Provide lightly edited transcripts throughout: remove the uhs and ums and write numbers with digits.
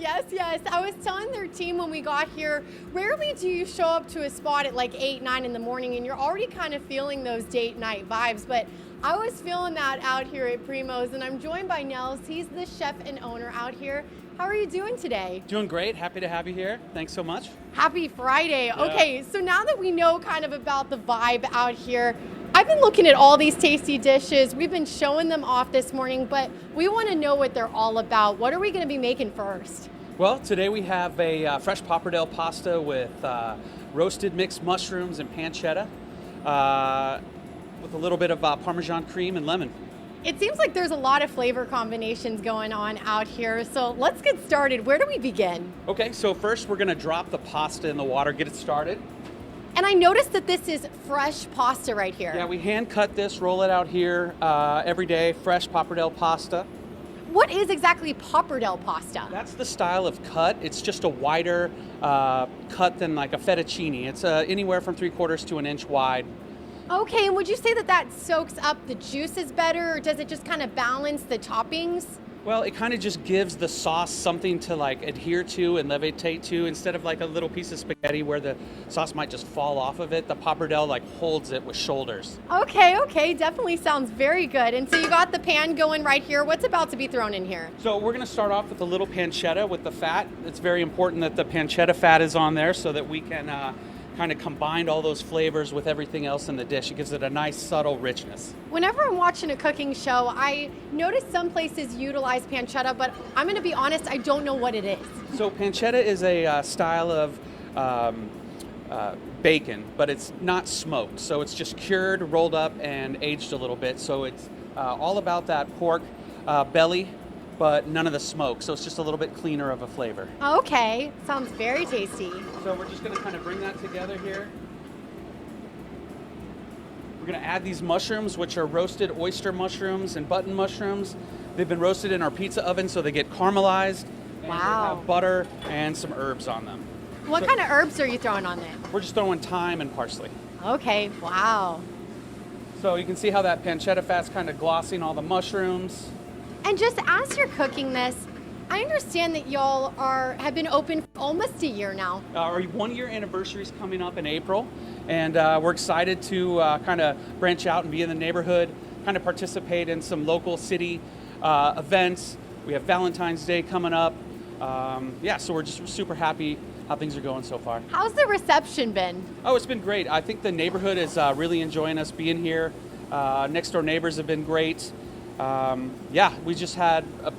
Yes, yes. I was telling their team when we got here, rarely do you show up to a spot at like 8, 9 in the morning and you're already kind of feeling those date night vibes. But I was feeling that out here at Primo's, and I'm joined by Nels. He's the chef and owner out here. How are you doing today? Doing great. Happy to have you here. Thanks so much. Happy Friday. Yeah. Okay, so now that we know kind of about the vibe out here, I've been looking at all these tasty dishes. We've been showing them off this morning, but we want to know what they're all about. What are we going to be making first? Well, today we have a fresh pappardelle pasta with roasted mixed mushrooms and pancetta with a little bit of Parmesan cream and lemon. It seems like there's a lot of flavor combinations going on out here, so let's get started. Where do we begin? Okay, so first we're going to drop the pasta in the water, get it started. And I noticed that this is fresh pasta right here. Yeah, we hand cut this, roll it out here every day, fresh pappardelle pasta. What is exactly pappardelle pasta? That's the style of cut. It's just a wider cut than like a fettuccine. It's anywhere from 3/4 to an inch wide. Okay, and would you say that that soaks up the juices better, or does it just kind of balance the toppings? Well, it kind of just gives the sauce something to like adhere to and levitate to, instead of like a little piece of spaghetti where the sauce might just fall off of it. The pappardelle like holds it with shoulders. Okay, definitely sounds very good. And so you got the pan going right here. What's about to be thrown in here? So we're going to start off with a little pancetta with the fat. It's very important that the pancetta fat is on there so that we can kind of combine all those flavors with everything else in the dish. It gives it a nice subtle richness. Whenever I'm watching a cooking show, I notice some places utilize pancetta, but I'm going to be honest, I don't know what it is. So pancetta is a style of bacon, but it's not smoked. So it's just cured, rolled up, and aged a little bit. So it's all about that pork belly, but none of the smoke. So it's just a little bit cleaner of a flavor. Okay, sounds very tasty. So we're just going to kind of bring that together here. We're going to add these mushrooms, which are roasted oyster mushrooms and button mushrooms. They've been roasted in our pizza oven so they get caramelized. And Wow. they have butter and some herbs on them. What kind of herbs are you throwing on there? We're just throwing thyme and parsley. Okay, wow. So you can see how that pancetta fat's kind of glossing all the mushrooms. And just as you're cooking this, I understand that y'all have been open for almost a year now. Our 1-year anniversary is coming up in April, and we're excited to kind of branch out and be in the neighborhood, kind of participate in some local city events. We have Valentine's Day coming up. So we're just super happy how things are going so far. How's the reception been? Oh, it's been great. I think the neighborhood is really enjoying us being here. Next door neighbors have been great. We just had a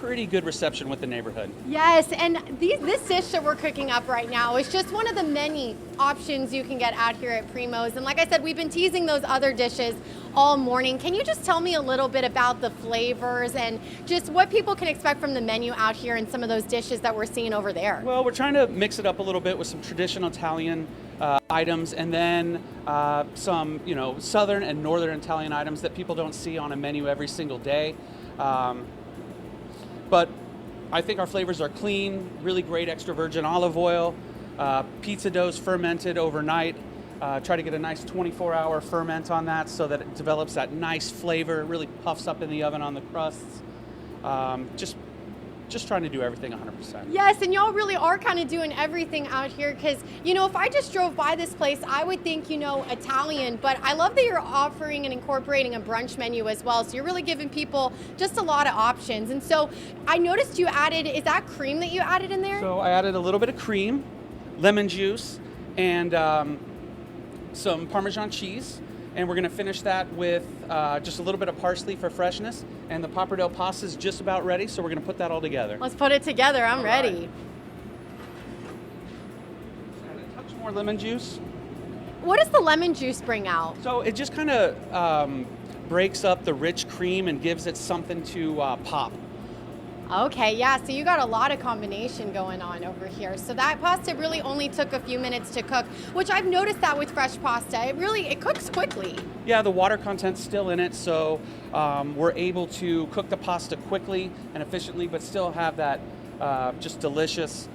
pretty good reception with the neighborhood. Yes, and this dish that we're cooking up right now is just one of the many options you can get out here at Primo's. And like I said, we've been teasing those other dishes all morning. Can you just tell me a little bit about the flavors and just what people can expect from the menu out here and some of those dishes that we're seeing over there? Well, we're trying to mix it up a little bit with some traditional Italian items, and then some, southern and northern Italian items that people don't see on a menu every single day. But I think our flavors are clean, really great extra virgin olive oil, pizza dough's fermented overnight. Try to get a nice 24-hour ferment on that so that it develops that nice flavor. It really puffs up in the oven on the crusts. Just trying to do everything 100%. Yes, and y'all really are kind of doing everything out here because, if I just drove by this place, I would think, Italian, but I love that you're offering and incorporating a brunch menu as well. So you're really giving people just a lot of options. And so I noticed you added, is that cream that you added in there? So I added a little bit of cream, lemon juice, and some Parmesan cheese. And we're going to finish that with just a little bit of parsley for freshness. And the pappardelle pasta is just about ready, so we're going to put that all together. Let's put it together. I'm ready. Right. Add a touch more lemon juice. What does the lemon juice bring out? So it just kind of breaks up the rich cream and gives it something to pop. Okay, yeah, so you got a lot of combination going on over here. So that pasta really only took a few minutes to cook, which I've noticed that with fresh pasta. It cooks quickly. Yeah, the water content's still in it, so we're able to cook the pasta quickly and efficiently, but still have that just delicious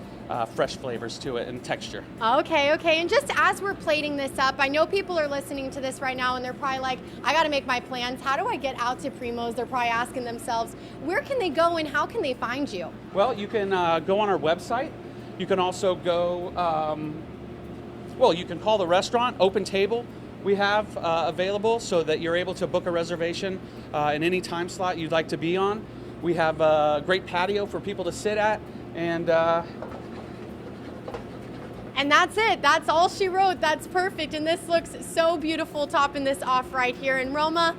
fresh flavors to it and texture. Okay, okay. And just as we're plating this up, I know people are listening to this right now and they're probably like, I got to make my plans. How do I get out to Primo's? They're probably asking themselves, where can they go and how can they find you? Well, you can go on our website. You can also go, you can call the restaurant, open table we have available so that you're able to book a reservation in any time slot you'd like to be on. We have a great patio for people to sit at, and that's it. That's all she wrote. That's perfect. And this looks so beautiful topping this off right here. And Roma,